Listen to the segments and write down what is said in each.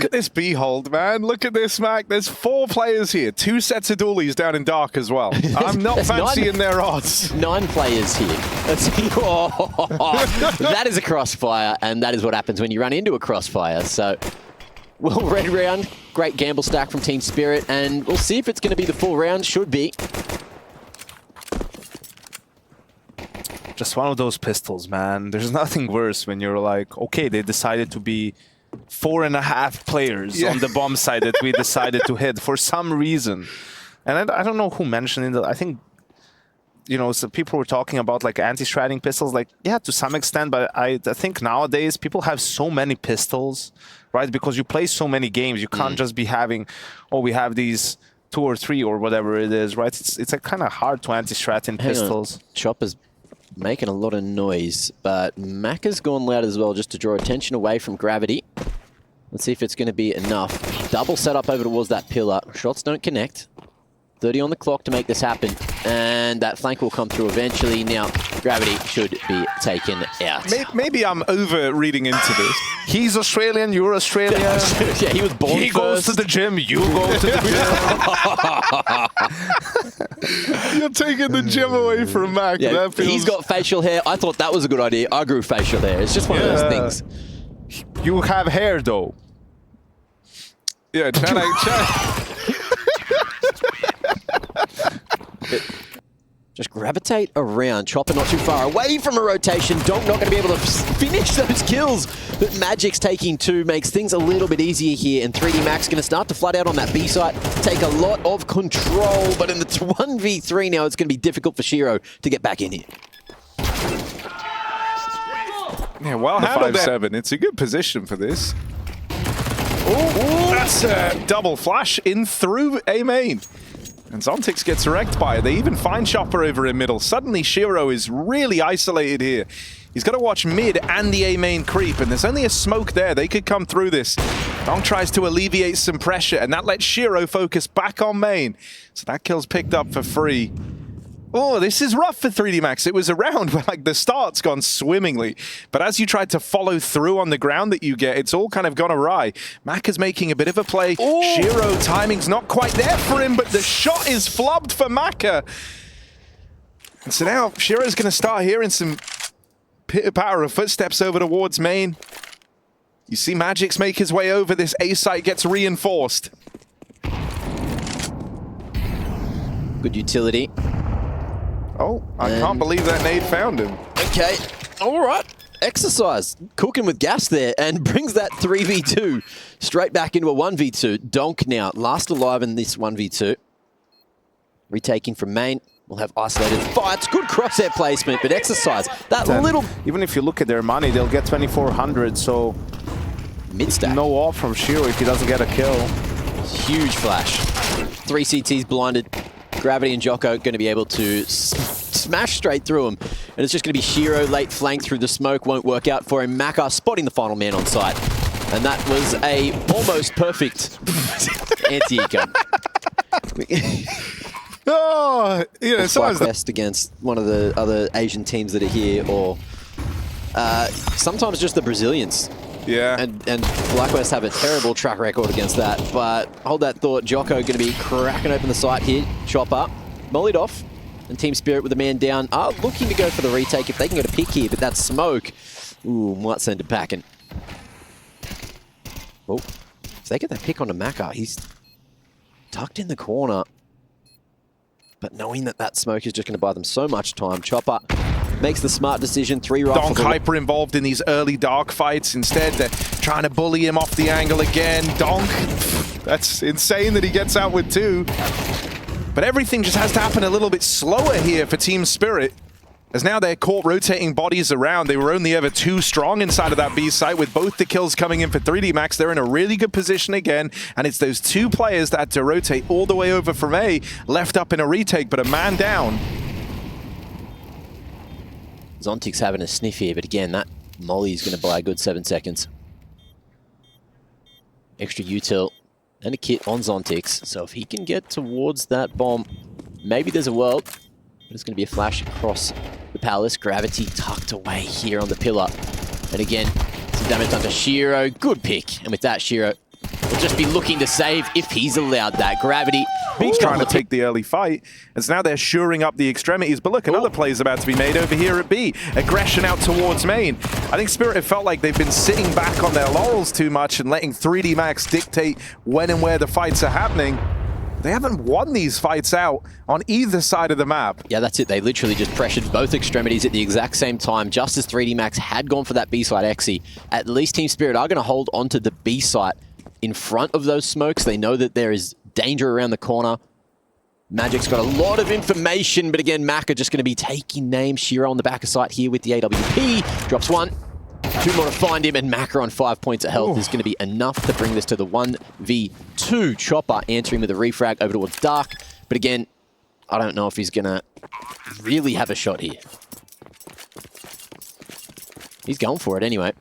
Look at this B-hold, man. Look at this, Mac. There's 4 players here. 2 sets of dualies down in Dark as well. I'm not fancying their odds. 9 players here. Let's see. Oh, that is a crossfire, and that is what happens when you run into a crossfire. So, well, red round. Great gamble stack from Team Spirit, and we'll see if it's going to be the full round. Should be. Just one of those pistols, man. There's nothing worse when you're like, okay, they decided to be 4.5 players on the bomb side that we decided to hit for some reason. And I don't know who mentioned it. I think, you know, so people were talking about like anti-stratting pistols. Like, yeah, to some extent, but I think nowadays people have so many pistols, right? Because you play so many games, you can't just be having, oh, we have these 2 or 3 or whatever it is, right? It's like kind of hard to anti-strat in pistols. Chopper's making a lot of noise, but Mac has gone loud as well just to draw attention away from Gravity. Let's see if it's going to be enough. Double setup over towards that pillar. Shots don't connect. 30 on the clock to make this happen. And that flank will come through eventually. Now, Gravity should be taken out. Maybe I'm over-reading into this. He's Australian, you're Australian. Yeah, he was born He goes to the gym, you go to the gym. You're taking the gym away from Mac. Yeah, that feels... He's got facial hair. I thought that was a good idea. I grew facial hair. It's just one of those things. You have hair, though. Yeah, Just gravitate around. Chopper not too far away from a rotation. Donk not going to be able to finish those kills. But Magic's taking 2 makes things a little bit easier here. And 3D Mac's going to start to flood out on that B site. Take a lot of control. But in the 1v3 now, it's going to be difficult for Shiro to get back in here. Yeah, well handled 5-7. It's a good position for this. Oh, that's a double flash in through A main. And Zontix gets wrecked by it. They even find Chopper over in middle. Suddenly, Shiro is really isolated here. He's got to watch mid and the A main creep, and there's only a smoke there. They could come through this. Donk tries to alleviate some pressure, and that lets Shiro focus back on main. So that kill's picked up for free. Oh, this is rough for 3D Max. It was a round where like the start's gone swimmingly, but as you tried to follow through on the ground that you get, it's all kind of gone awry. Mac is making a bit of a play. Ooh. Shiro, timing's not quite there for him, but the shot is flubbed for Maka. And so now Shiro's going to start hearing some pitter-patter of footsteps over towards main. You see Magic's make his way over. This A site gets reinforced. Good utility. Oh, I can't believe that nade found him. Okay, all right. Exercise, cooking with gas there, and brings that 3v2 straight back into a 1v2. Donk now, last alive in this 1v2. Retaking from main. We'll have isolated fights. Good crosshair placement, but Exercise, that little... Even if you look at their money, they'll get 2,400, so... Mid-stack. No off from Shiro if he doesn't get a kill. Huge flash. 3 CTs blinded. Gravity and Jocko going to be able to smash straight through him. And it's just going to be Shiro late flank through the smoke. Won't work out for him. Maka spotting the final man on site. And that was a almost perfect anti-eco. Oh, you know, sometimes best against one of the other Asian teams that are here, or sometimes just the Brazilians. Yeah. And BlackWest have a terrible track record against that. But hold that thought, Jocko going to be cracking open the site here. Chopper, mollied off. And Team Spirit with a man down are looking to go for the retake if they can get a pick here. But that smoke, ooh, might send it packing. Oh, if they get that pick onto Maka, he's tucked in the corner. But knowing that that smoke is just going to buy them so much time, Chopper makes the smart decision. 3 rifles. Donk hyper involved in these early dark fights. Instead, they're trying to bully him off the angle again. Donk, that's insane that he gets out with 2. But everything just has to happen a little bit slower here for Team Spirit. As now they're caught rotating bodies around. They were only ever 2 strong inside of that B site. With both the kills coming in for 3D Max, they're in a really good position again. And it's those 2 players that had to rotate all the way over from A, left up in a retake, but a man down. Zontic's having a sniff here, but again, that molly is going to buy a good 7 seconds. Extra util and a kit on Zontix. So if he can get towards that bomb, maybe there's a world. But it's going to be a flash across the palace. Gravity tucked away here on the pillar. And again, some damage done to Shiro. Good pick. And with that, Shiro just be looking to save if he's allowed that. Gravity. He's trying to take the early fight, as now they're shoring up the extremities. But look, another play is about to be made over here at B. Aggression out towards main. I think Spirit have felt like they've been sitting back on their laurels too much and letting 3D Max dictate when and where the fights are happening. They haven't won these fights out on either side of the map. Yeah, that's it. They literally just pressured both extremities at the exact same time. Just as 3D Max had gone for that B site Xe, at least Team Spirit are going to hold onto the B site in front of those smokes. They know that there is danger around the corner. Magic's got a lot of information, but again, Mac are just going to be taking names. Shiro on the back of site here with the AWP. Drops one. 2 more to find him, and Macca on 5 points of health is going to be enough to bring this to the 1v2. Chopper answering with a refrag over towards Dark. But again, I don't know if he's going to really have a shot here. He's going for it anyway.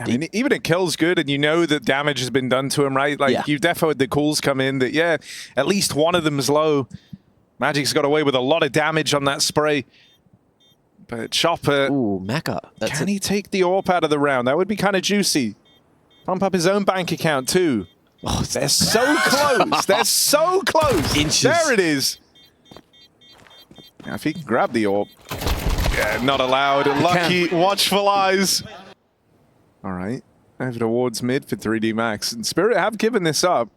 I mean, even a kill's good, and you know that damage has been done to him, right? Like, you've definitely had the calls come in that, yeah, at least one of them's low. Magic's got away with a lot of damage on that spray. But Chopper, ooh, Macca. Can he take the AWP out of the round? That would be kind of juicy. Pump up his own bank account, too. Oh, they're so close. They're so close. Inches. There it is. Now, if he can grab the AWP. Yeah, not allowed. Lucky, watchful eyes. All right. Over towards mid for 3D Max. And Spirit have given this up.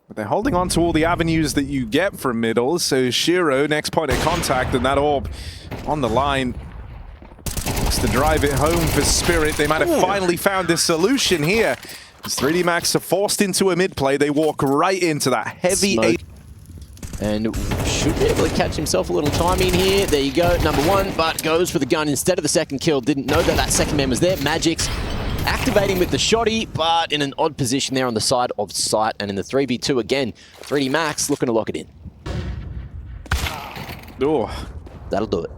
But they're holding on to all the avenues that you get from middle. So Shiro, next point of contact, and that AWP on the line. Looks to drive it home for Spirit. They might have finally found a solution here. As 3D Max are forced into a mid play, they walk right into that heavy eight. And should be able to catch himself a little time in here. There you go, number one, but goes for the gun instead of the second kill. Didn't know that that second man was there. Magic's activating with the shotty, but in an odd position there on the side of sight. And in the 3v2 again, 3D Max looking to lock it in. Oh, that'll do it.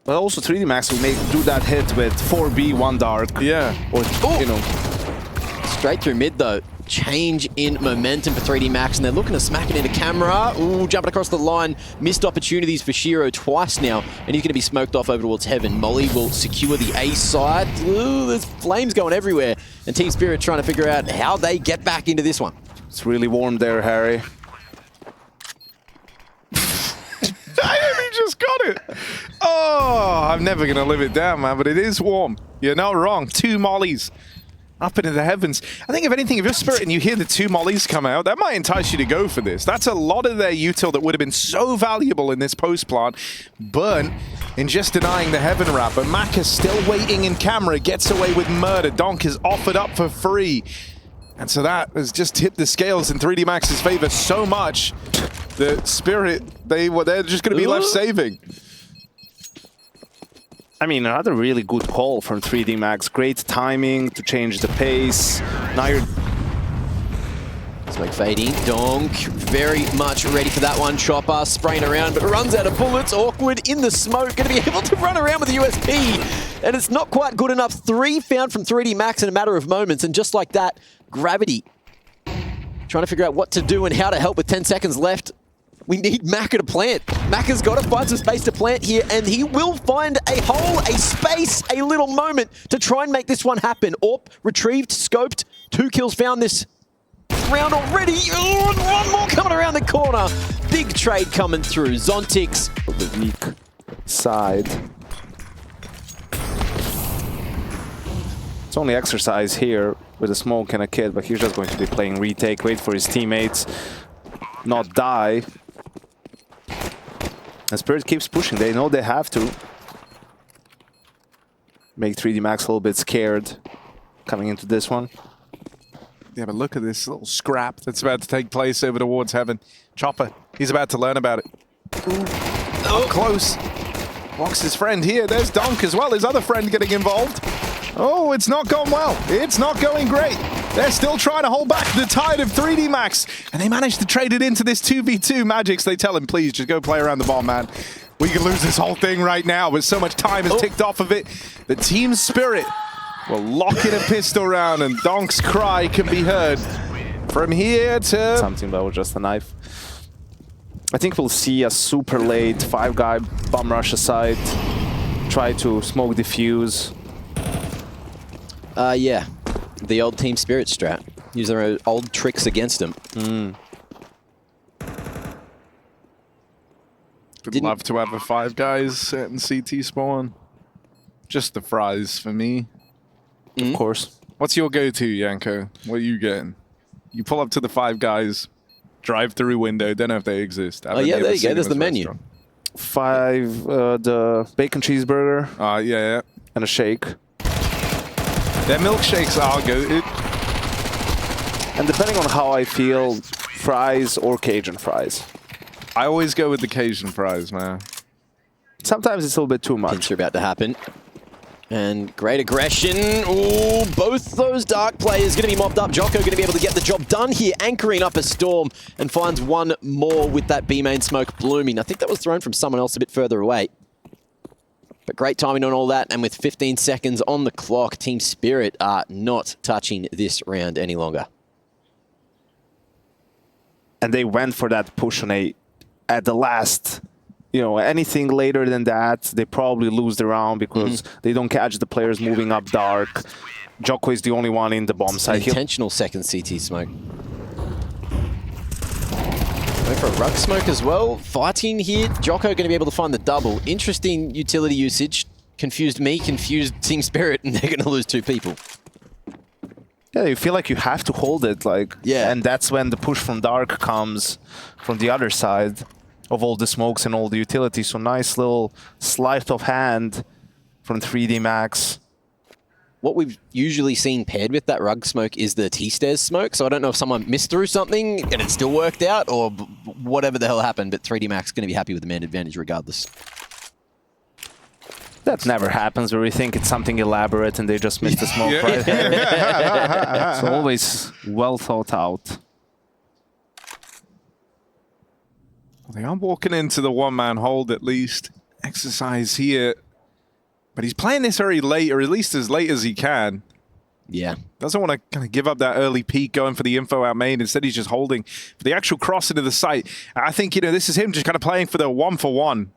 But also 3D Max will do that hit with 4B, 1 Dark. Yeah. Or, you know. Straight through mid though. Change in momentum for 3D Max, and they're looking to smack it into camera. Ooh, jumping across the line. Missed opportunities for Shiro twice now, and he's going to be smoked off over towards Heaven. Molly will secure the A side. Ooh, there's flames going everywhere, and Team Spirit trying to figure out how they get back into this one. It's really warm there, Harry. He just got it. Oh, I'm never going to live it down, man, but it is warm. You're not wrong. 2 mollies. Up into the heavens. I think if anything, if you're Spirit and you hear the 2 mollies come out, that might entice you to go for this. That's a lot of their util that would have been so valuable in this post plant, burnt in just denying the heaven wrap. But Mac is still waiting in camera, gets away with murder. Donk is offered up for free. And so that has just tipped the scales in 3D Max's favor so much that Spirit, they're just going to be left saving. I mean, another really good call from 3D Max. Great timing to change the pace. Now you're... Smoke fading. Donk very much ready for that one. Chopper spraying around, but runs out of bullets. Awkward in the smoke. Going to be able to run around with the USP. And it's not quite good enough. 3 found from 3D Max in a matter of moments. And just like that, Gravity trying to figure out what to do and how to help with 10 seconds left. We need Macca to plant. Macca's got to find some space to plant here, and he will find a hole, a space, a little moment to try and make this one happen. AWP retrieved, scoped, 2 kills found this round already. Oh, and 1 more coming around the corner. Big trade coming through. Zontix. The weak side. It's only exercise here with a smoke and a kid, but he's just going to be playing retake, wait for his teammates, not die. And Spirit keeps pushing. They know they have to. Make 3D Max a little bit scared coming into this one. Yeah, but look at this little scrap that's about to take place over towards Heaven. Chopper, he's about to learn about it. Ooh. Oh, close. Walks his friend here. There's Donk as well. His other friend getting involved. Oh, it's not going well. It's not going great. They're still trying to hold back the tide of 3D Max, and they managed to trade it into this 2v2. Magix, they tell him, please, just go play around the ball, man. We could lose this whole thing right now, but so much time has ticked off of it. The Team Spirit will lock in a pistol round, and Donk's cry can be heard from here to... Something that was just a knife. I think we'll see a super late 5-guy bomb rush aside, try to smoke defuse. Yeah, the old Team Spirit strat. Use their old tricks against them. Would love to have a 5 guys set in CT spawn. Just the fries for me. Of course. What's your go-to, Yanko? What are you getting? You pull up to the 5 guys, drive-through window, don't know if they exist. Oh yeah, there you go, there's the menu. 5, the bacon cheeseburger. Yeah. And a shake. Their milkshakes are good. And depending on how I feel, fries or Cajun fries. I always go with the Cajun fries, man. Sometimes it's a little bit too much. Pinch are about to happen. And great aggression. Ooh, both those Dark players going to be mopped up. Jocko going to be able to get the job done here, anchoring up a Storm, and finds one more with that B-main smoke blooming. I think that was thrown from someone else a bit further away. But great timing on all that, and with 15 seconds on the clock, Team Spirit are not touching this round any longer. And they went for that push on A at the last. You know, anything later than that, they probably lose the round because they don't catch the players moving up dark. Jocko is the only one in the bomb site. Intentional second CT smoke. Go for a rug smoke as well. Fighting here. Jocko going to be able to find the double. Interesting utility usage. Confused me, confused Team Spirit, and they're going to lose 2 people. Yeah, you feel like you have to hold it, like, yeah. And that's when the push from dark comes from the other side of all the smokes and all the utilities. So nice little sleight of hand from 3D Max. What we've usually seen paired with that rug smoke is the T-stairs smoke. So I don't know if someone missed through something and it still worked out or whatever the hell happened, but 3D Max is going to be happy with the man advantage regardless. That never happens where we think it's something elaborate and they just missed the smoke right there. It's always well thought out. They are walking into the one-man hold at least. Exercise here. But he's playing this very late, or at least as late as he can. Yeah. Doesn't want to kind of give up that early peak going for the info out main. Instead, he's just holding for the actual cross into the site. I think, you know, this is him just kind of playing for the 1-for-1.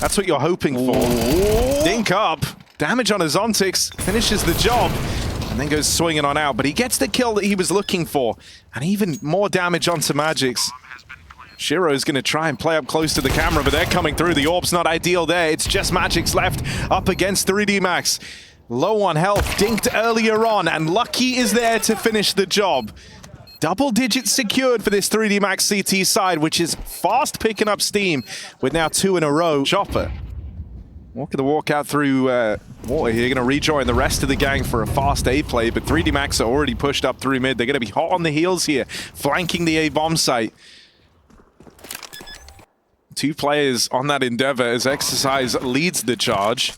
That's what you're hoping for. Ooh. Dink up. Damage on his Zontix. Finishes the job. And then goes swinging on out. But he gets the kill that he was looking for. And even more damage onto Magix. Shiro's going to try and play up close to the camera, but they're coming through. The orb's not ideal there. It's just Magix left up against 3D Max. Low on health, dinked earlier on, and Lucky is there to finish the job. Double digits secured for this 3D Max CT side, which is fast picking up steam with now 2 in a row. Chopper. Walker the walk out through water here, going to rejoin the rest of the gang for a fast A play, but 3D Max are already pushed up through mid. They're going to be hot on the heels here, flanking the A bomb site. 2 players on that endeavor as Exercise leads the charge.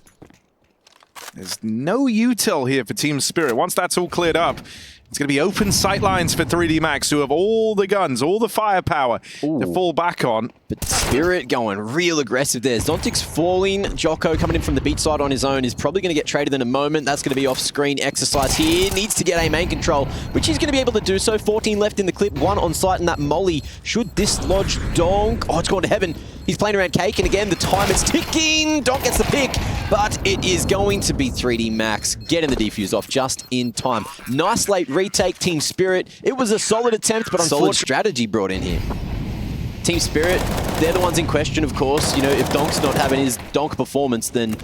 There's no util here for Team Spirit. Once that's all cleared up, it's going to be open sight lines for 3D Max, who have all the guns, all the firepower to fall back on. But Spirit going real aggressive there. Zontix falling. Jocko coming in from the beach side on his own is probably going to get traded in a moment. That's going to be off-screen. Exercise here needs to get a main control, which he's going to be able to do so. 14 left in the clip, 1 on site, and that molly should dislodge Donk. Oh, it's gone to heaven. He's playing around Cake, and again, the time is ticking. Donk gets the pick, but it is going to be 3D Max getting the defuse off just in time. Nice late retake, Team Spirit. It was a solid attempt, but solid strategy brought in here. Team Spirit, they're the ones in question, of course. You know, if Donk's not having his Donk performance, then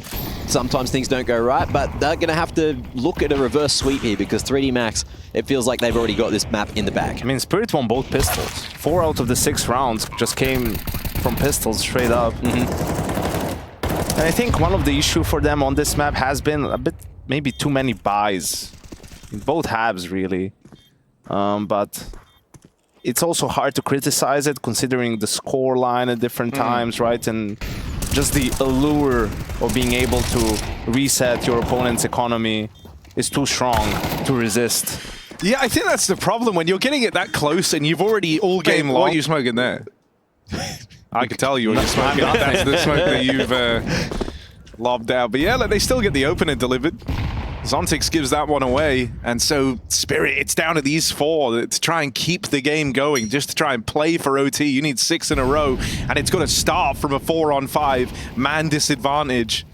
sometimes things don't go right, but they're going to have to look at a reverse sweep here because 3D Max, it feels like they've already got this map in the bag. I mean, Spirit won both pistols. 4 out of the 6 rounds just came from pistols straight up. And I think one of the issue for them on this map has been a bit, maybe too many buys. In both halves, really. But it's also hard to criticize it considering the score line at different times, right? And just the allure of being able to reset your opponent's economy is too strong to resist. Yeah, I think that's the problem when you're getting it that close and you've already all game long. What are you smoking there? I can tell you what you're smoking. That's the smoke that you've lobbed out. But yeah, they still get the opener delivered. Zontix gives that one away, and so Spirit, it's down to these four to try and keep the game going, just to try and play for OT. You need 6 in a row, and it's got to start from a 4-on-5 man disadvantage.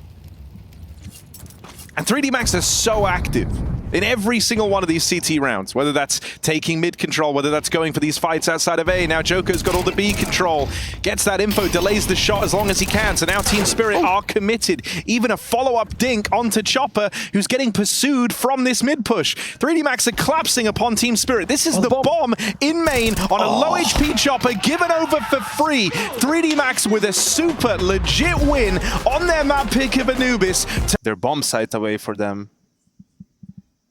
And 3D Max are so active in every single one of these CT rounds, whether that's taking mid control, whether that's going for these fights outside of A. Now Joker's got all the B control, gets that info, delays the shot as long as he can. So now Team Spirit are committed. Even a follow-up dink onto Chopper, who's getting pursued from this mid push. 3D Max are collapsing upon Team Spirit. This is the bomb in main on a low HP Chopper, given over for free. 3D Max with a super legit win on their map pick of Anubis. Their bomb site away for them.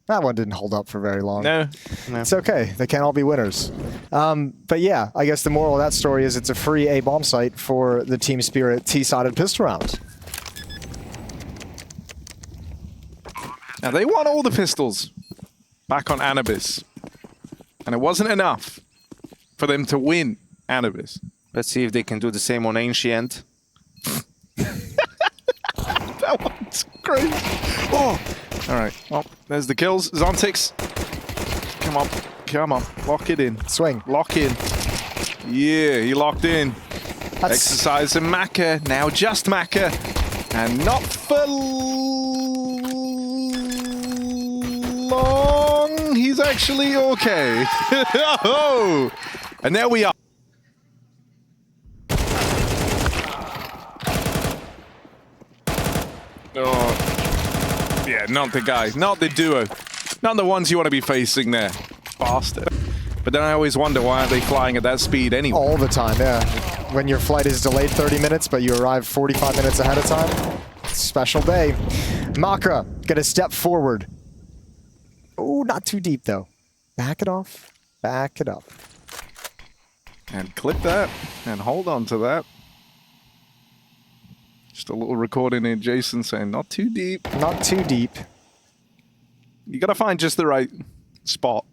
That one didn't hold up for very long. No. It's okay. They can't all be winners. But yeah, I guess the moral of that story is it's a free A bomb site for the Team Spirit T-sided pistol round. Now they won all the pistols back on Anubis. And it wasn't enough for them to win Anubis. Let's see if they can do the same on Ancient. That one's great. Oh! All right, well, there's the kills. Zontix, come on, come on, lock it in. Swing. Lock in. Yeah, he locked in. That's... Exercise and Maka, now just Maka. And not for long. He's actually okay. Oh! And there we are. Oh. Yeah, not the guy, not the duo, not the ones you want to be facing there. Bastard. But then I always wonder, why aren't they flying at that speed anyway? All the time, yeah. When your flight is delayed 30 minutes, but you arrive 45 minutes ahead of time, special day. Maka, get a step forward. Oh, not too deep though. Back it off, back it up. And clip that, and hold on to that. Just a little recording in Jason saying, not too deep. Not too deep. You gotta find just the right spot.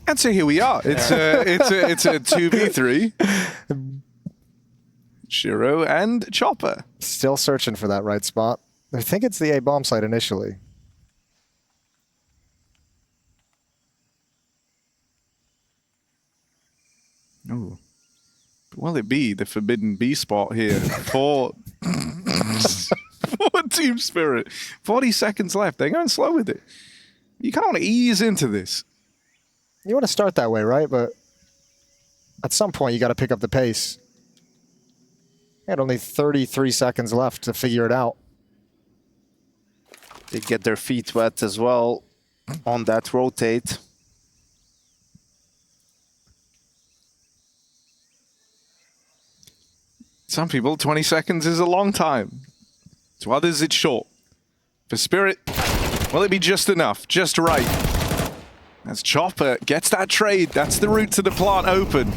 And so here we are. It's a 2v3. Shiro and Chopper. Still searching for that right spot. I think it's the A bomb site initially. Oh. Will it be the forbidden B spot here for, for Team Spirit? 40 seconds left. They're going slow with it. You kind of want to ease into this. You want to start that way, right? But at some point, you got to pick up the pace. You had only 33 seconds left to figure it out. They get their feet wet as well on that rotate. Some people, 20 seconds is a long time. To others, it's short. For Spirit, will it be just enough? Just right. As Chopper gets that trade, that's the route to the plant open.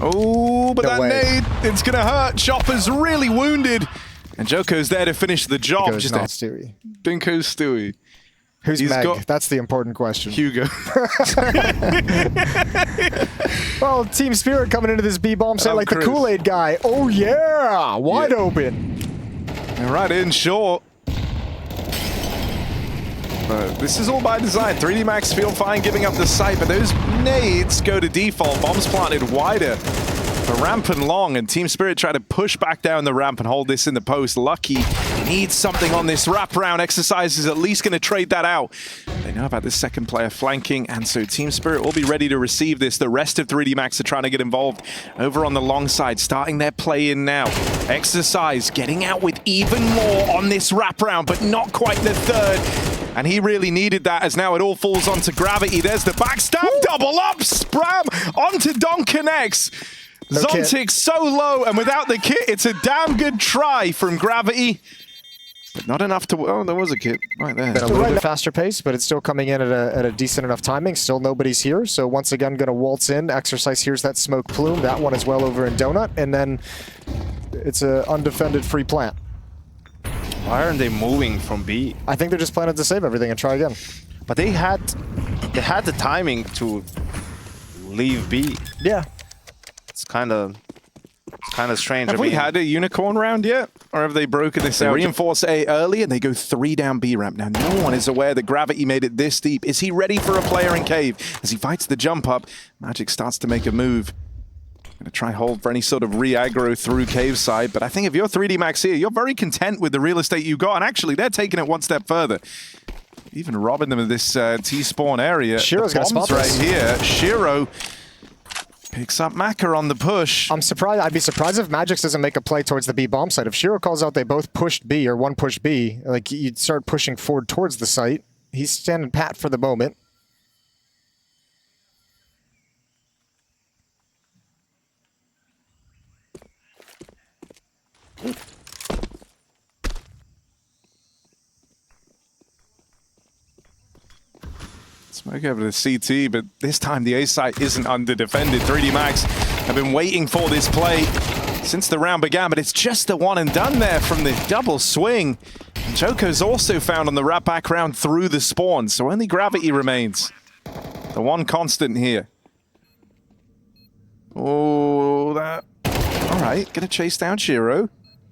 Oh, but No that way. nade, it's going to hurt. Chopper's really wounded. And Joko's there to finish the job. Goes Just not a Stewie. Binko Stewie. Who's He's Meg? got- That's the important question. Hugo. Well, Team Spirit coming into this B bomb set Oh, like Chris. the Kool-Aid guy. Oh yeah, wide open. And right in short. But this is all by design. 3D Max feel fine giving up the site, but those nades go to default. Bombs planted wider. The ramp and long, and Team Spirit try to push back down the ramp and hold this in the post. Lucky needs something on this wraparound. Exercise is at least going to trade that out. They know about this second player flanking, and so Team Spirit will be ready to receive this. The rest of 3D Max are trying to get involved over on the long side, starting their play in now. Exercise getting out with even more on this wraparound, but not quite the third. And he really needed that, as now it all falls onto Gravity. There's the backstab, double up, Spram onto Don Connects. No kit. Zontix so low, and without the kit, it's a damn good try from Gravity. But not enough to... Oh, there was a kit right there. Been a little bit faster pace, but it's still coming in at a decent enough timing. Still nobody's here, so once again going to waltz in. Exercise here's that smoke plume. That one is well over in Donut, and then it's a undefended free plant. Why aren't they moving from B? I think they're just planning to save everything and try again. But they had the timing to leave B. Yeah. It's kind of kind of strange. Have we had a unicorn round yet? Or have they broken this out? Reinforce A early and they go 3 down B ramp. Now, no one is aware that Gravity made it this deep. Is he ready for a player in cave? As he fights the jump up, Magic starts to make a move. Going to try hold for any sort of re-aggro through cave side. But I think if you're 3D Max here, you're very content with the real estate you got. And actually, they're taking it one step further. Even robbing them of this T-spawn area. Shiro's got a spot right here. Shiro picks up Maka on the push. I'm surprised. I'd be surprised if Magix doesn't make a play towards the B bomb site. If Shiro calls out they both pushed B or one pushed B, like you'd start pushing forward towards the site. He's standing pat for the moment. Smoke over to CT, but this time the A site isn't under defended. 3D Max have been waiting for this play since the round began, but it's just a one and done there from the double swing. And Joko's also found on the wrap back round through the spawn, so only Gravity remains. The one constant here. Oh, that... All right, gonna chase down Shiro.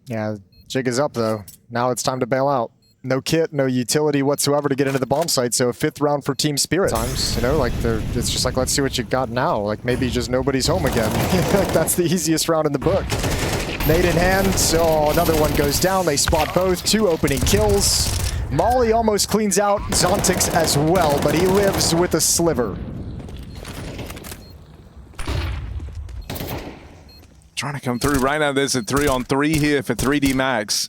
Yeah, jig is up though. Now it's time to bail out. No kit, no utility whatsoever to get into the bomb site, so a 5th round for Team Spirit. Times, you know, like it's just like, let's see what you got now. Like maybe just nobody's home again. Like that's the easiest round in the book. Nade in hand, so another one goes down. They spot both, 2 opening kills. Molly almost cleans out Zontix as well, but he lives with a sliver. Trying to come through right now. There's a 3-on-3 here for 3D Max.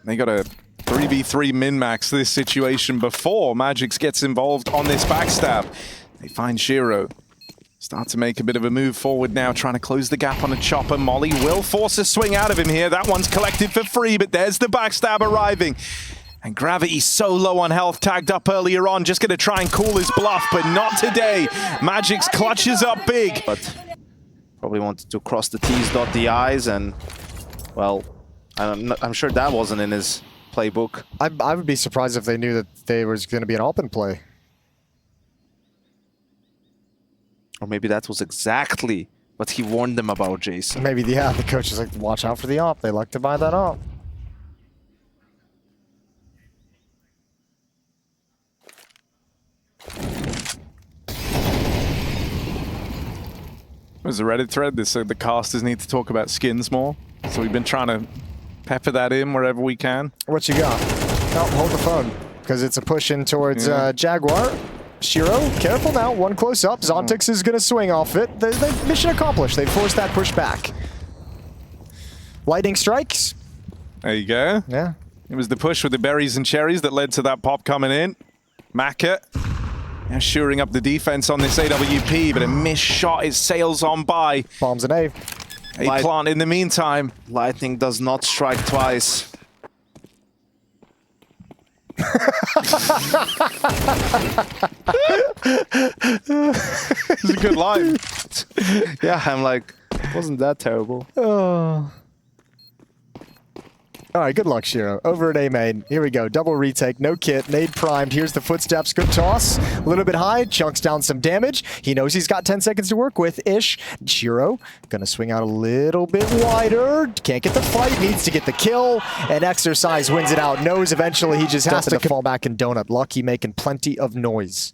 They got a 3v3 min-max this situation before Magix gets involved on this backstab. They find Shiro. Start to make a bit of a move forward now, trying to close the gap on a chopper. Molly will force a swing out of him here. That one's collected for free, but there's the backstab arriving. And Gravity so low on health, tagged up earlier on, just going to try and cool his bluff, but not today. Magix clutches up big. But probably wanted to cross the T's, dot the I's, and, well, I'm sure that wasn't in his playbook. I would be surprised if they knew that there was going to be an open play. Or maybe that was exactly what he warned them about, Jason. Maybe, yeah, the coach is like, watch out for the op. They like to buy that op. There's a Reddit thread that said the casters need to talk about skins more. So we've been trying to pepper that in wherever we can. What you got? Oh, hold the phone, because it's a push in towards Jaguar. Shiro, careful now, one close up. Zontix is going to swing off it. Mission accomplished. They forced that push back. Lightning strikes. There you go. Yeah. It was the push with the berries and cherries that led to that pop coming in. Maka now shoring up the defense on this AWP, but a missed shot. It sails on by. Bombs an A. A plant in the meantime. Lightning does not strike twice. It's a good line. Yeah, I'm like, wasn't that terrible? Oh. All right, good luck, Shiro. Over at A main. Here we go. Double retake, no kit, nade primed. Here's the footsteps. Good toss. A little bit high, chunks down some damage. He knows he's got 10 seconds to work with ish. Shiro gonna swing out a little bit wider. Can't get the fight, needs to get the kill. And Exercise wins it out. Knows eventually he just has to fall back in donut. Lucky making plenty of noise.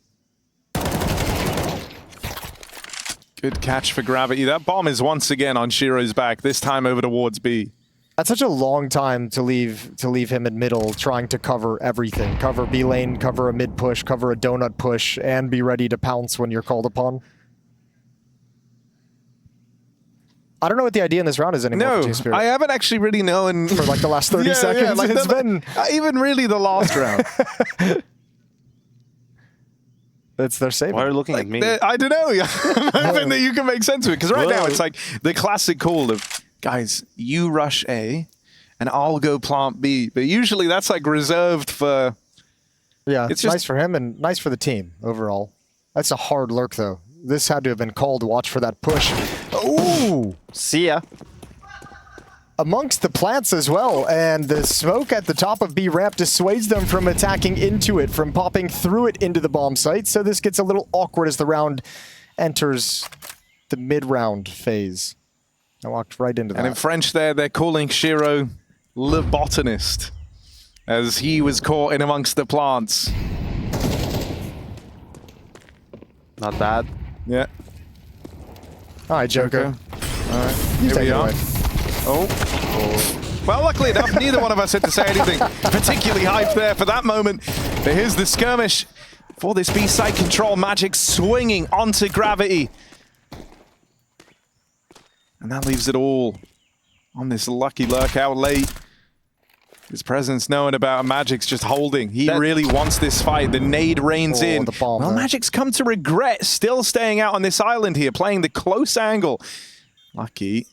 Good catch for Gravity. That bomb is once again on Shiro's back, this time over towards B. That's such a long time to leave him in middle, trying to cover everything. Cover B lane, cover a mid push, cover a donut push, and be ready to pounce when you're called upon. I don't know what the idea in this round is anymore. No, I haven't actually really known for like the last 30 seconds. Yeah, like it's been even really the last round. It's their saving. Why are you looking at me? I don't know. I'm hoping that you can make sense of it, because right now it's like the classic call of, guys, you rush A, and I'll go plant B. But usually that's like reserved for... Yeah, it's nice for him and nice for the team overall. That's a hard lurk, though. This had to have been called to watch for that push. Ooh! See ya. Amongst the plants as well, and the smoke at the top of B ramp dissuades them from attacking into it, from popping through it into the bomb site. So this gets a little awkward as the round enters the mid-round phase. I walked right into that. And in French there, they're calling Shiro Le Botanist, as he was caught in amongst the plants. Not bad. Yeah. All right, Joko. All right, You here take we it are. away. Oh. Well, luckily enough, neither one of us had to say anything particularly hyped there for that moment. But here's the skirmish for this B-side control. Magic swinging onto Gravity. And that leaves it all on this lucky lurk out late. His presence known about, Magic's just holding. He really wants this fight. The nade rains in. The bomb, well, man. Magic's come to regret still staying out on this island here, playing the close angle. Lucky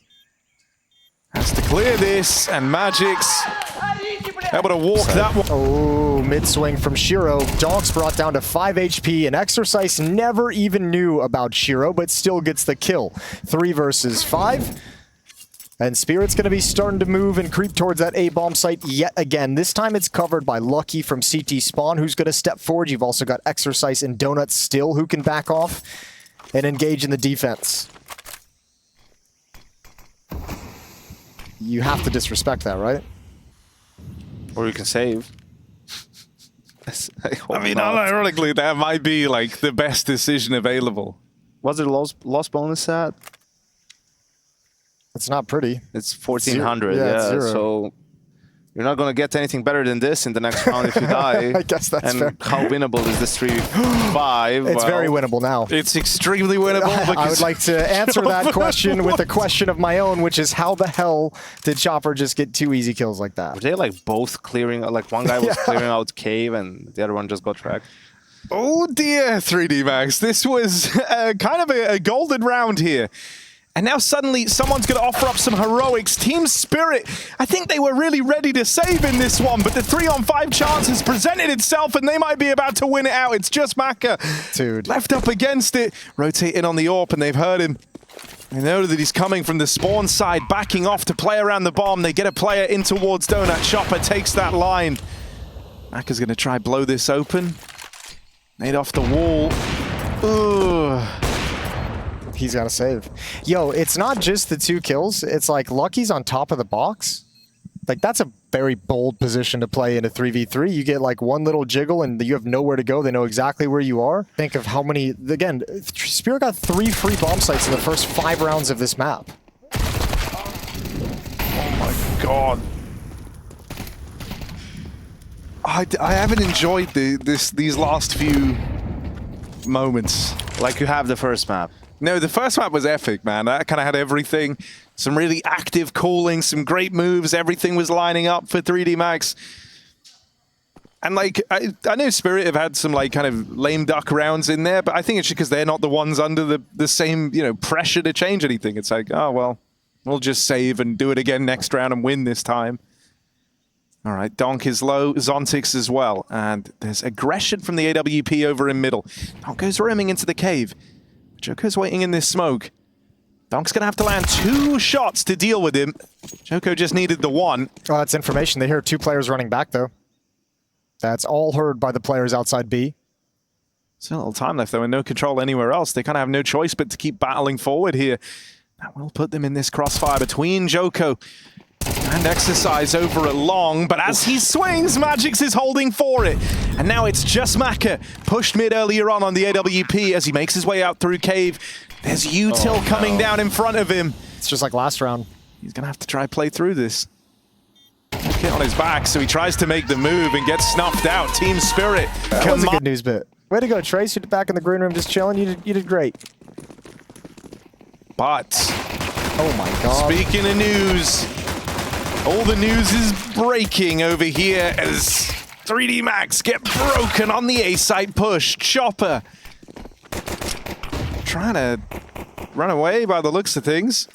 has to clear this, and Magic's able to walk that one. Oh, mid-swing from Shiro. Donks brought down to 5 HP, and Exercise never even knew about Shiro, but still gets the kill. 3 versus 5. And Spirit's going to be starting to move and creep towards that A-bomb site yet again. This time it's covered by Lucky from CT Spawn, who's going to step forward. You've also got Exercise and Donuts still, who can back off and engage in the defense. You have to disrespect that, right? Or you can save. I mean, ironically, that might be like the best decision available. What's the loss bonus at? It's not pretty. It's 1400. Yeah, it's Yeah, 0. so you're not going to get anything better than this in the next round if you die. I guess that's and fair. How winnable is this 3-5? It's very winnable now. It's extremely winnable. I would like to answer that question with a question of my own, which is how the hell did Chopper just get 2 easy kills like that? Were they like both clearing? Like one guy was clearing out cave and the other one just got tracked. Oh dear, 3D Max. This was kind of a golden round here. And now suddenly someone's going to offer up some heroics. Team Spirit, I think they were really ready to save in this one, but the 3-on-5 chance has presented itself and they might be about to win it out. It's just Maka. Dude. Left up against it. Rotate in on the AWP and they've heard him. They know that he's coming from the spawn side, backing off to play around the bomb. They get a player in towards Donut. Chopper takes that line. Maka's going to try blow this open. Nade off the wall. Ugh. He's got to save. Yo, it's not just the 2 kills. It's like Lucky's on top of the box. Like, that's a very bold position to play in a 3v3. You get like one little jiggle and you have nowhere to go. They know exactly where you are. Think of how many, again, Spirit got 3 free bomb sites in the first 5 rounds of this map. Oh my god. I haven't enjoyed these last few moments. Like you have the first map. No, the first map was epic, man. That kind of had everything. Some really active calling, some great moves. Everything was lining up for 3D Max. And like, I know Spirit have had some like kind of lame duck rounds in there, but I think it's just because they're not the ones under the same, you know, pressure to change anything. It's like, oh, well, we'll just save and do it again next round and win this time. All right, Donk is low, Zontix as well. And there's aggression from the AWP over in middle. Donk goes roaming into the cave. Joko's waiting in this smoke. Donk's going to have to land 2 shots to deal with him. Joko just needed the 1. Oh, that's information. They hear 2 players running back, though. That's all heard by the players outside B. Still a little time left, though, and no control anywhere else. They kind of have no choice but to keep battling forward here. That will put them in this crossfire between Joko and Exercise over a long, but as he swings, Magix is holding for it. And now it's just Maka, pushed mid earlier on the AWP as he makes his way out through cave. There's Util coming down in front of him. It's just like last round. He's going to have to try play through this. Hit on his back, so he tries to make the move and gets snuffed out. Team Spirit. That was a good news bit. Way to go, Trace. You're back in the green room just chilling. You did great. But, oh my god. Speaking of news, all the news is breaking over here as 3D Max get broken on the A-side push. Chopper trying to run away by the looks of things.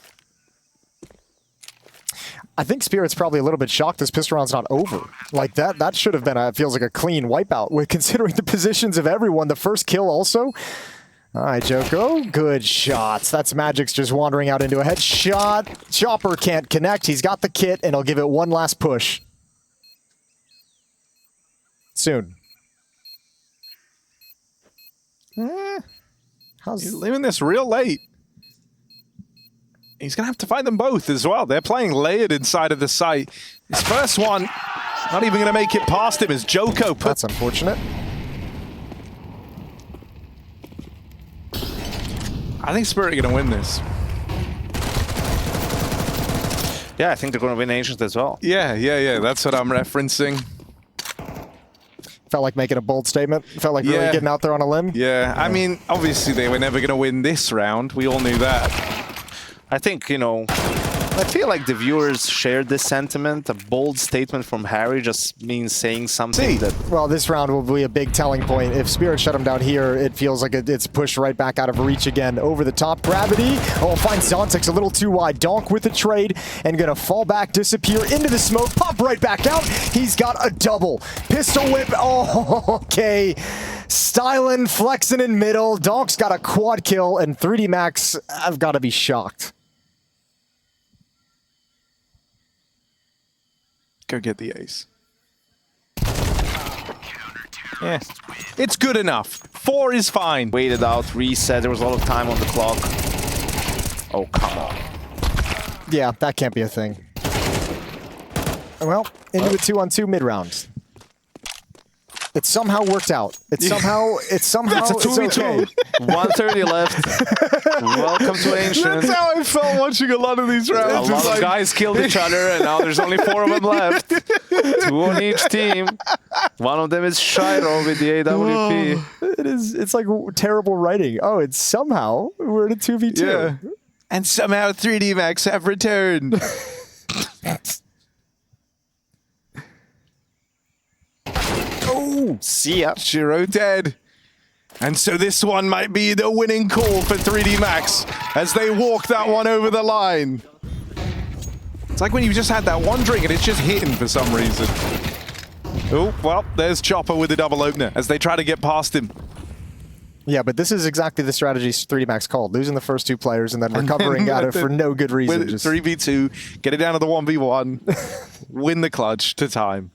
I think Spirit's probably a little bit shocked this pistol round's not over. Like that should have been feels like a clean wipeout with considering the positions of everyone. The first kill also. All right, Joko, good shots. That's Magic's just wandering out into a headshot. Chopper can't connect. He's got the kit, and he'll give it one last push. Soon. He's leaving this real late. He's going to have to fight them both as well. They're playing layered inside of the site. His first one, not even going to make it past him as Joko puts... That's unfortunate. I think Spirit are going to win this. Yeah, I think they're going to win Ancient as well. Yeah. That's what I'm referencing. Felt like making a bold statement. Felt like really getting out there on a limb. Yeah, I mean, obviously they were never going to win this round. We all knew that. I think, you know, I feel like the viewers shared this sentiment. A bold statement from Harry just means saying something that... Well, this round will be a big telling point. If Spirit shut him down here, it feels like it's pushed right back out of reach again. Over the top, Gravity. Oh, finds Zontix a little too wide. Donk with the trade and gonna fall back, disappear into the smoke, pop right back out. He's got a double. Pistol whip. Oh, okay. Styling, flexing in middle. Donk's got a quad kill, and 3D Max, I've got to be shocked. Go get the ace. Yeah, it's good enough. 4 is fine. Waited out, reset. There was a lot of time on the clock. Oh, come on. Yeah, that can't be a thing. Well, into a 2-on-2 mid-round. It somehow worked out. It somehow That's a 2v2. it's okay. 130 left. Welcome to Ancient. That's how I felt watching a lot of these rounds. A lot of guys killed each other, and now there's only 4 of them left. 2 on each team. One of them is Shiro with the AWP. It's like terrible writing. Oh, it's somehow we're in a 2v2. Yeah. And somehow 3D Max have returned. Oh, See ya. Shiro dead. And so this one might be the winning call for 3D Max as they walk that one over the line. It's like when you just had that one drink and it's just hitting for some reason. Oh, well, there's Chopper with the double opener as they try to get past him. yeah, but this is exactly the strategy 3D Max called. Losing the first 2 players and then recovering at it for no good reason. With 3v2, get it down to the 1v1, win the clutch to time.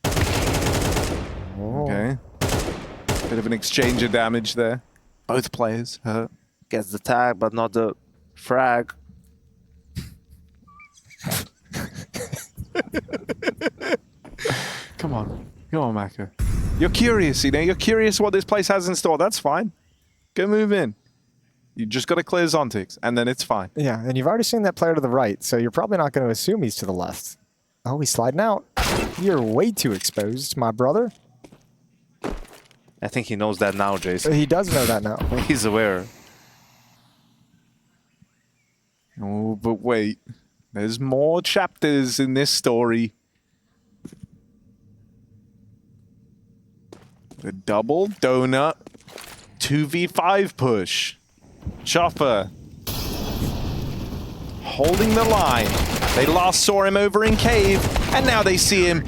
Okay. Bit of an exchange of damage there. Both players hurt. Gets the tag, but not the frag. Come on, Maka. You're curious, you know? You're curious what this place has in store. That's fine. Go move in. You just got to clear Zontix, and then it's fine. Yeah, and you've already seen that player to the right, so you're probably not going to assume he's to the left. Oh, he's sliding out. You're way too exposed, my brother. I think he knows that now, Jason. He does know that now. He's aware. Oh, but wait. There's more chapters in this story. The double donut 2v5 push. Chopper holding the line. They last saw him over in cave, and now they see him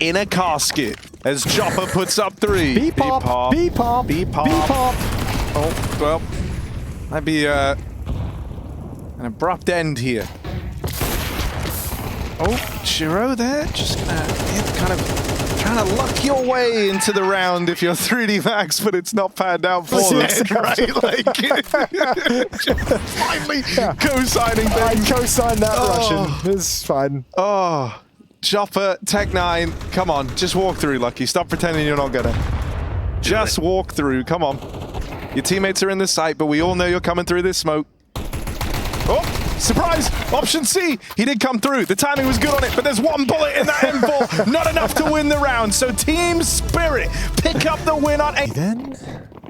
in a casket as Chopper puts up 3. B-pop, B-pop, B-pop. B-pop. Oh, well, might be an abrupt end here. Oh, Shiro there, just gonna kind of trying to luck your way into the round if you're 3D Max, but it's not panned out for them, right? Like, finally co-signing I things. co-signed that Russian. It's fine. Oh, Chopper, Tech 9, come on, just walk through, Lucky. Stop pretending you're not gonna. Just walk through, come on. Your teammates are in the site, but we all know you're coming through this smoke. Oh, surprise! Option C! He did come through. The timing was good on it, but there's one bullet in that M4. Not enough to win the round. So Team Spirit pick up the win on Breathe in,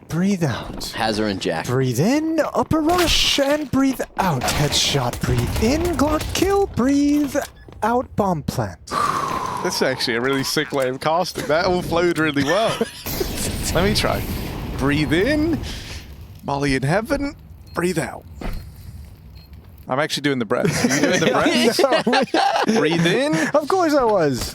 breathe out. Hazard and Jack. Breathe in, upper rush, and breathe out. Headshot, breathe in, Glock kill, breathe out, bomb plant. That's actually a really sick way of casting. That all flowed really well. Let me try. Breathe in, Molly in heaven, breathe out. I'm actually doing the breath. Are you doing the breath? Breathe in. Of course I was.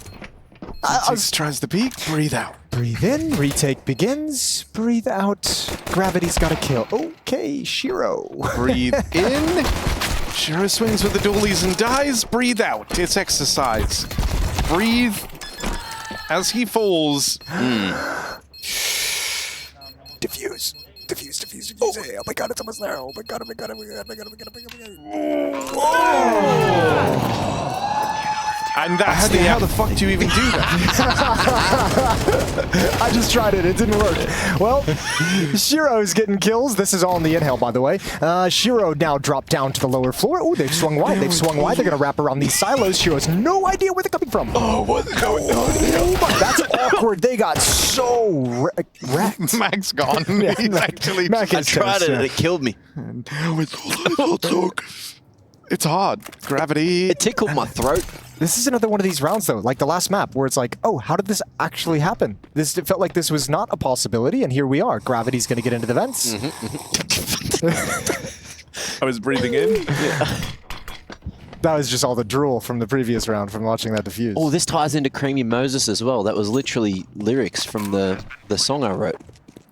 Tries to peek. Breathe out. Breathe in, retake begins. Breathe out, gravity's got to kill. Okay, Shiro. Breathe in. Shiro swings with the dualies and dies. Breathe out. It's exercise. Breathe as he falls. Diffuse, diffuse, diffuse. Oh my god, it's almost there. Oh my god, oh my god, oh my god, oh my god, oh my god, oh my god. And that's how the fuck do you even do that? I just tried it. It didn't work. Well, Shiro's getting kills. This is all in the inhale, by the way. Shiro now dropped down to the lower floor. Oh, they've swung wide. They've swung wide. They're going to wrap around these silos. Shiro has no idea where they're coming from. Oh, what's going on? That's awkward. They got so wrecked. Mac's gone. Yeah, He's actually... I tried it and it killed me. And now it's all talk. It's hard. Gravity. It tickled my throat. This is another one of these rounds, though, like the last map, where it's like, oh, how did this actually happen? It felt like this was not a possibility, and here we are. Gravity's going to get into the vents. I was breathing in. Yeah. That was just all the drool from the previous round from watching that defuse. Oh, this ties into Creamy Moses as well. That was literally lyrics from the song I wrote.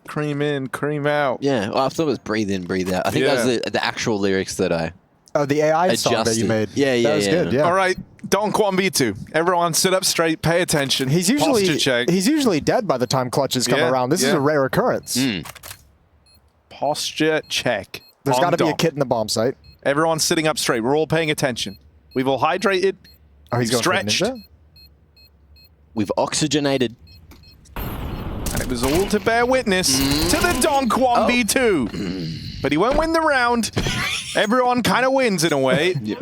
Cream in, cream out. Yeah, well, I thought it was breathe in, breathe out. I think that was the actual lyrics that I Oh, the AI song that you made. Yeah, that was good. Yeah. All right, Donk 1v2. Everyone sit up straight, pay attention. He's usually Posture check. he's usually dead by the time clutches come around. This is a rare occurrence. Posture check. There's got to be a Donk. kit in the bomb site. Everyone's sitting up straight. We're all paying attention. We've all hydrated. Oh, he's going stretched. for ninja? we've oxygenated. And it was all to bear witness to the Donk 1v2. But he won't win the round. Everyone kind of wins in a way. Donk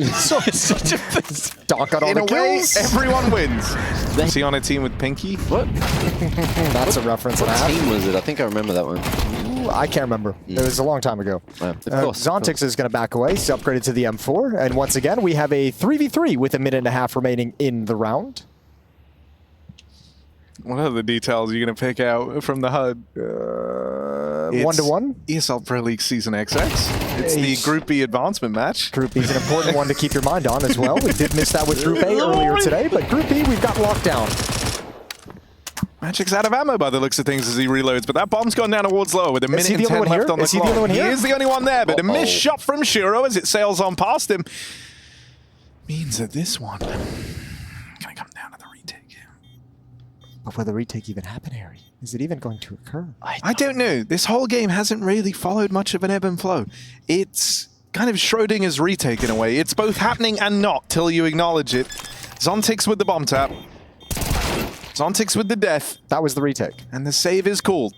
got all In the a way, kills. everyone wins. Is he on a team with Pinky? What? That's a reference. What and a half. team was it? I think I remember that one. Ooh, I can't remember. It was a long time ago. Of course. Zontix is going to back away. He's upgraded to the M4. And once again, we have a 3v3 with a minute and a half remaining in the round. What other details are you going to pick out from the HUD? 1-1. ESL Pro League Season XX. It's the Group B advancement match. Group B is an important one to keep your mind on as well. We did miss that with Group A earlier today, but Group B we've got locked down. Magic's out of ammo by the looks of things as he reloads, but that bomb's gone down towards low with a minute and 10 left on the clock. Is he the only one here? He is the only one there, but a missed shot from Shiro as it sails on past him means that this one going to come down to the retake. But will the retake even happen, Harry? Is it even going to occur? I don't know. This whole game hasn't really followed much of an ebb and flow. It's kind of Schrodinger's retake in a way. It's both happening and not till you acknowledge it. Zontix with the bomb tap. Zontix with the death. That was the retake. And the save is called.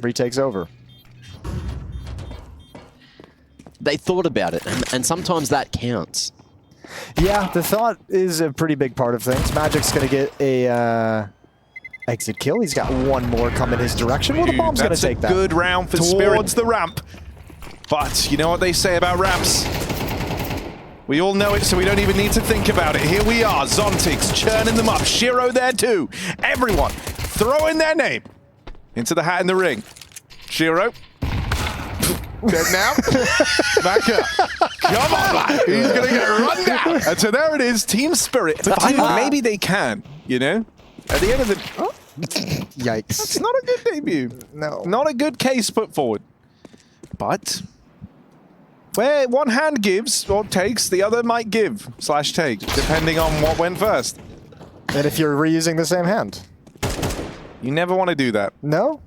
Retake's over. They thought about it, and sometimes that counts. Yeah, the thought is a pretty big part of things. Magic's going to get a exit kill. He's got one more coming his direction. Well, the bomb's going to take that. That's a good round for towards the ramp. But you know what they say about ramps? We all know it, so we don't even need to think about it. Here we are, Zontix churning them up. Shiro there too. Everyone throwing their name into the hat in the ring. Shiro. Dead now. Back up. Come on, man. He's going to get run down. And so there it is, team spirit. But maybe they can, you know? At the end of the... Oh. Yikes. That's not a good debut. No. Not a good case put forward. But... where one hand gives or takes, the other might give / take, depending on what went first. And if you're reusing the same hand? You never want to do that. No?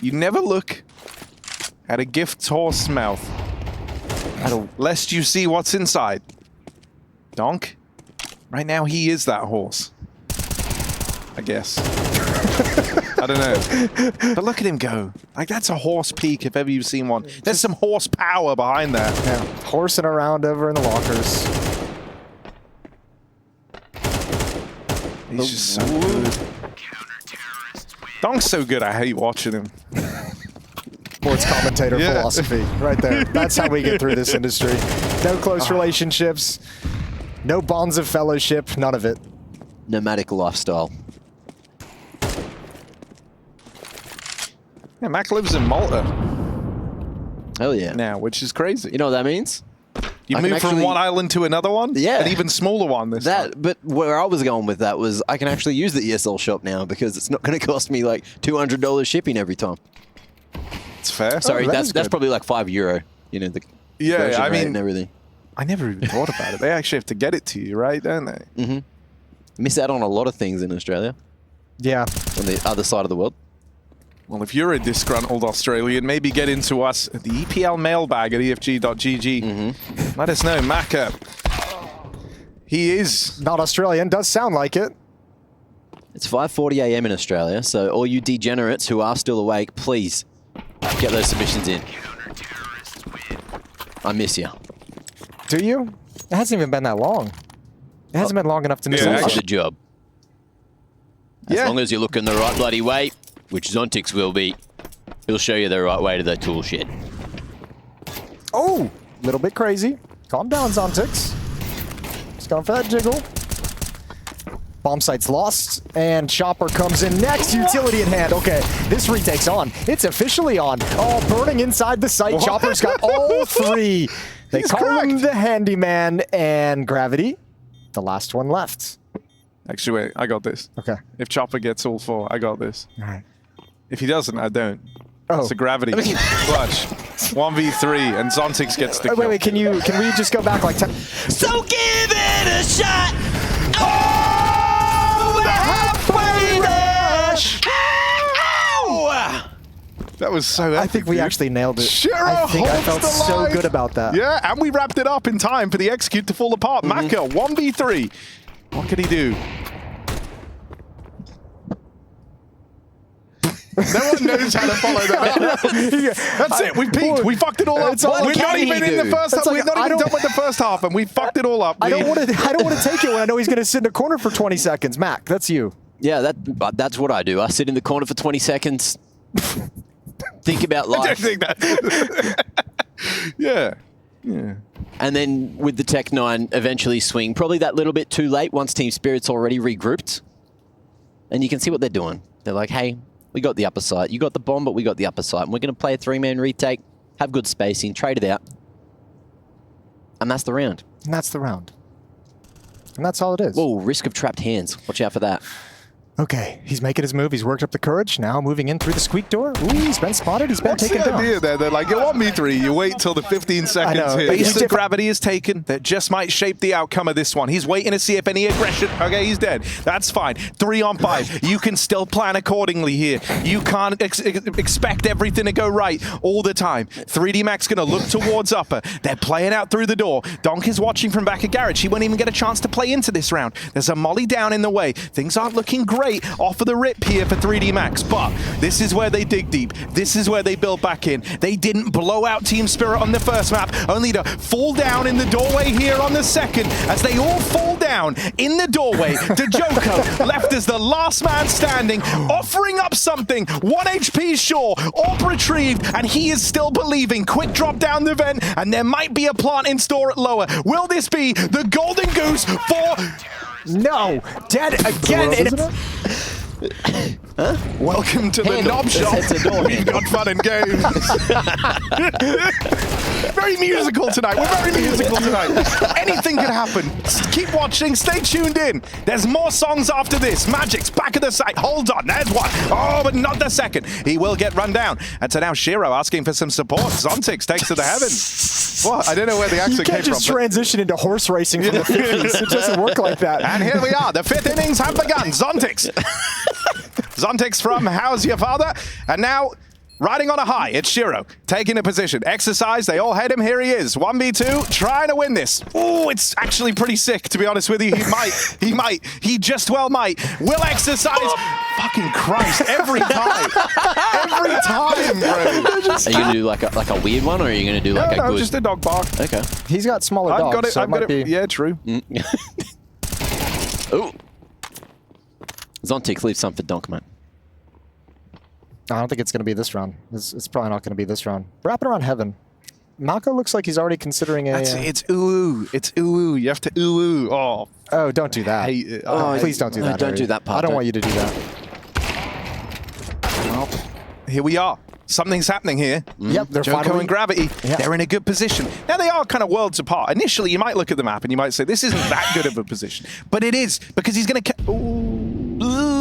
You never look at a gift horse mouth, lest you see what's inside. Donk, right now he is that horse. I guess. I don't know. But look at him go. Like, that's a horse peak if ever you've seen one. There's some horsepower behind that. Yeah. Horsing around over in the lockers. He's just so good. Donk's so good, I hate watching him. Sports commentator philosophy, right there. That's how we get through this industry. No close relationships, no bonds of fellowship, none of it. Nomadic lifestyle. Yeah, Mac lives in Malta Hell yeah. now, which is crazy. You know what that means? You moved from one island to another one? Yeah. An even smaller one this time. But where I was going with that was I can actually use the ESL shop now because it's not going to cost me like $200 shipping every time. It's fair. Sorry, that that's probably like €5. You know, the Yeah, I mean, and everything. I never even thought about it. They actually have to get it to you, right? Don't they? Mm-hmm. Miss out on a lot of things in Australia. Yeah. On the other side of the world. Well, if you're a disgruntled Australian, maybe get into us at the EPL mailbag at efg.gg. Let us know, Maka. He is Not Australian, does sound like it. It's 5:40 AM in Australia, so all you degenerates who are still awake, please get those submissions in. I miss you. Do you? It hasn't even been that long. It hasn't been long enough to miss Yeah, out. That's the job. As Yeah. long as you're looking the right bloody way, which Zontix will be, he'll show you the right way to the tool shed. Oh, little bit crazy. Calm down, Zontix. Just going for that jiggle. Bomb site's lost, and Chopper comes in next. Utility in hand. Okay, this retake's on. It's officially on. Oh, burning inside the site. What? Chopper's got all three. They He's call him cracked. the handyman, and Gravity, the last one left. Actually, wait, I got this. Okay. If Chopper gets all 4, I got this. All right. If he doesn't, I don't. Oh. It's a gravity clutch. 1v3, and Zontix gets the kill. Wait, can we just go back like 10? So give it a shot! Oh, the halfway rush! Ow! That was so epic. I think we dude. actually nailed it. Shiro I think I holds felt the so line. good about that. Yeah, and we wrapped it up in time for the execute to fall apart. Maka, 1v3. What can he do? No one knows how to follow that up. That's it. We peaked. We fucked it all up. It's all We're not can he even in the do? first half. It's like, We're not I even don't- done with the first half, and we fucked it all up. I don't want to take it when I know he's going to sit in a corner for 20 seconds. Mac, that's you. Yeah, that's what I do. I sit in the corner for 20 seconds, think about I don't life, think that. Yeah. Yeah. and then with the Tech 9, eventually swing. Probably that little bit too late once Team Spirit's already regrouped. And you can see what they're doing. They're like, hey, we got the upper side. You got the bomb, but we got the upper side. And we're going to play a 3-man retake, have good spacing, trade it out. And that's the round. And that's the round. And that's all it is. Whoa, risk of trapped hands. Watch out for that. Okay, he's making his move. He's worked up the courage. Now moving in through the squeak door. Ooh, he's been spotted. He's been What's taken the down. idea there? They're like, you want me 3, you wait till the 15 seconds know, hit. but you Instant still- gravity is taken. That just might shape the outcome of this one. He's waiting to see if any aggression... Okay, he's dead. That's fine. 3 on 5. You can still plan accordingly here. You can't expect everything to go right all the time. 3D Mac's going to look towards upper. They're playing out through the door. Donk is watching from back of garage. He won't even get a chance to play into this round. There's a molly down in the way. Things aren't looking great off of the rip here for 3D Max, but this is where they dig deep. This is where they build back in. They didn't blow out Team Spirit on the first map, only to fall down in the doorway here on the second. As they all fall down in the doorway, Dejoko left as the last man standing, offering up something. 1 HP sure, AWP retrieved, and he is still believing. Quick drop down the vent, and there might be a plant in store at lower. Will this be the golden goose for... No! Dead again! Isn't it? Welcome to the Handle. knob shop. It's a door We've got fun and games. Very musical tonight. We're very musical tonight. Anything can happen. Keep watching. Stay tuned in. There's more songs after this. Magic's back of the site. Hold on. There's one. Oh, but not the second. He will get run down. And so now Shiro asking for some support. Zontix takes to the heavens. What? I don't know where the You accent came can't from. just but- transition into horse racing from the 50s. It doesn't work like that. And here we are. The 5th innings have begun. Zontix. Zontix from How's Your Father? And now, riding on a high, it's Shiro taking a position. Exercise, they all head him. Here he is. 1v2, trying to win this. Ooh, it's actually pretty sick, to be honest with you. He just well might. Will exercise. Fucking Christ, every time. Every time, bro. Are you going to do like a weird one, or are you going to do like a No, good... just a dog bark. Okay. He's got smaller I've dogs, got it. so I've it got might it. be... Yeah, true. Ooh. Zontix leaves some for Donk, man. I don't think it's going to be this round. It's probably not going to be this round. Wrapping around heaven. Malco looks like he's already considering a... It's ooh. It's ooh. You have to ooh. Oh, Oh, don't do that. hate it. Oh, Please don't do no, that. don't Harry. do that part, I don't don't- want you to do that. Well, here we are. Something's happening here. Yep, they're Joko finally... and Gravity, Yeah. they're in a good position. Now, they are kind of worlds apart. Initially, you might look at the map and you might say, this isn't that good of a position. But it is, because he's going to...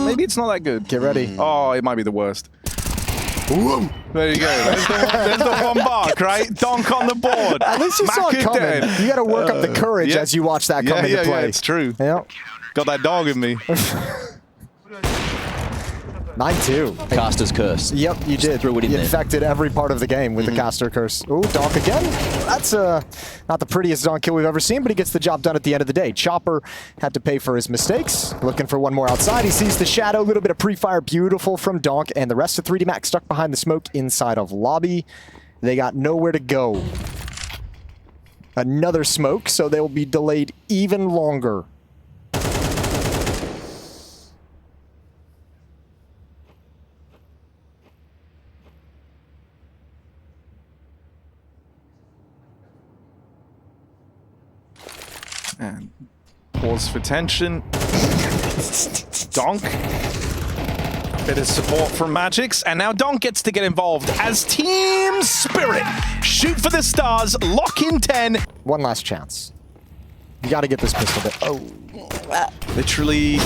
Maybe it's not that good. Get ready. Oh, it might be the worst. Ooh. There you go. There's the one bark, right? Donk on the board. At least you saw Mac it is coming. dead. You got to work up the courage yeah. as you watch that come into play. Yeah, it's true. Yeah. Got that dog in me. 9-2. Caster's curse. Yep, you did. threw it in you there. infected every part of the game with the caster curse. Ooh, Donk again. That's not the prettiest Donk kill we've ever seen, but he gets the job done at the end of the day. Chopper had to pay for his mistakes. Looking for one more outside. He sees the shadow. A little bit of pre-fire. Beautiful from Donk. And the rest of 3D Max stuck behind the smoke inside of lobby. They got nowhere to go. Another smoke, so they will be delayed even longer. And pause for tension. Donk. Bit of support from Magix, and now Donk gets to get involved as Team Spirit shoot for the stars, lock in 10. One last chance. You got to get this pistol bit. Oh. Literally,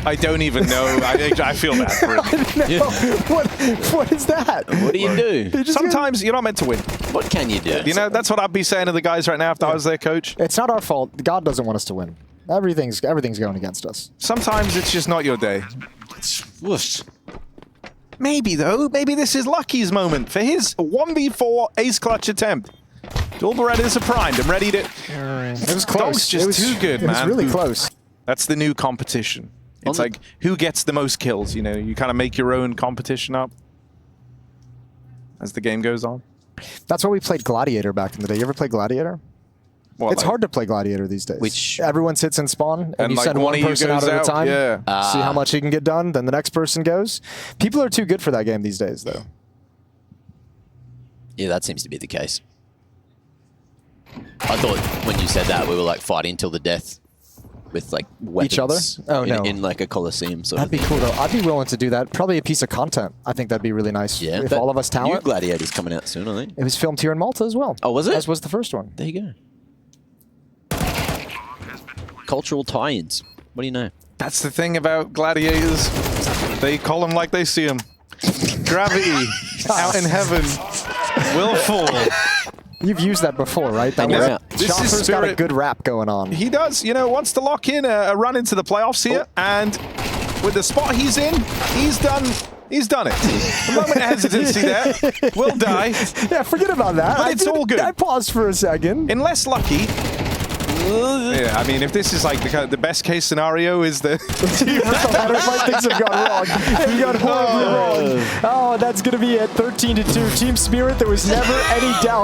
I don't even know. I feel bad for him. No. What is that? What do you do? Sometimes you're not meant to win. What can you do? You know, that's what I'd be saying to the guys right now if I was their coach. It's not our fault. God doesn't want us to win. Everything's going against us. Sometimes it's just not your day. Whoosh. Maybe, though. Maybe this is Lucky's moment for his 1v4 ace clutch attempt. Dual Berettas are primed and ready to... It was close. Donk's just it was too good, it man. was really close. That's the new competition. It's like, who gets the most kills, you know? You kind of make your own competition up as the game goes on. That's why we played Gladiator back in the day. You ever play Gladiator? Well, It's like, hard to play Gladiator these days. Which- Everyone sits in spawn, and you like send one of you person out goes at a time. Yeah. See how much he can get done, then the next person goes. People are too good for that game these days, though. Yeah, that seems to be the case. I thought when you said that, we were like fighting till the death with like weapons. Each other? Oh, no. In like a coliseum sort That'd be of thing. cool, though. I'd be willing to do that. Probably a piece of content. I think that'd be really nice. Yeah. If that all of us New talent. Gladiator's coming out soon, I think. It was filmed here in Malta as well. Oh, was it? As was the first one. There you go. Cultural tie-ins. What do you know? That's the thing about gladiators. They call them like they see them. Gravity, out in heaven, will fall. You've used that before, right? That And you're was, out. This is Chopper's got a Spirit. good rap going on. He does, you know, wants to lock in a run into the playoffs here, and with the spot he's in, he's done it. A moment of hesitancy there. Will die. Yeah, forget about that. But it's all good. I paused for a second. Unless Lucky. Yeah, I mean, if this is like the best case scenario is the... Things have gone wrong. They've gone horribly wrong. Oh, that's going to be it. 13-2. Team Spirit, there was never any doubt.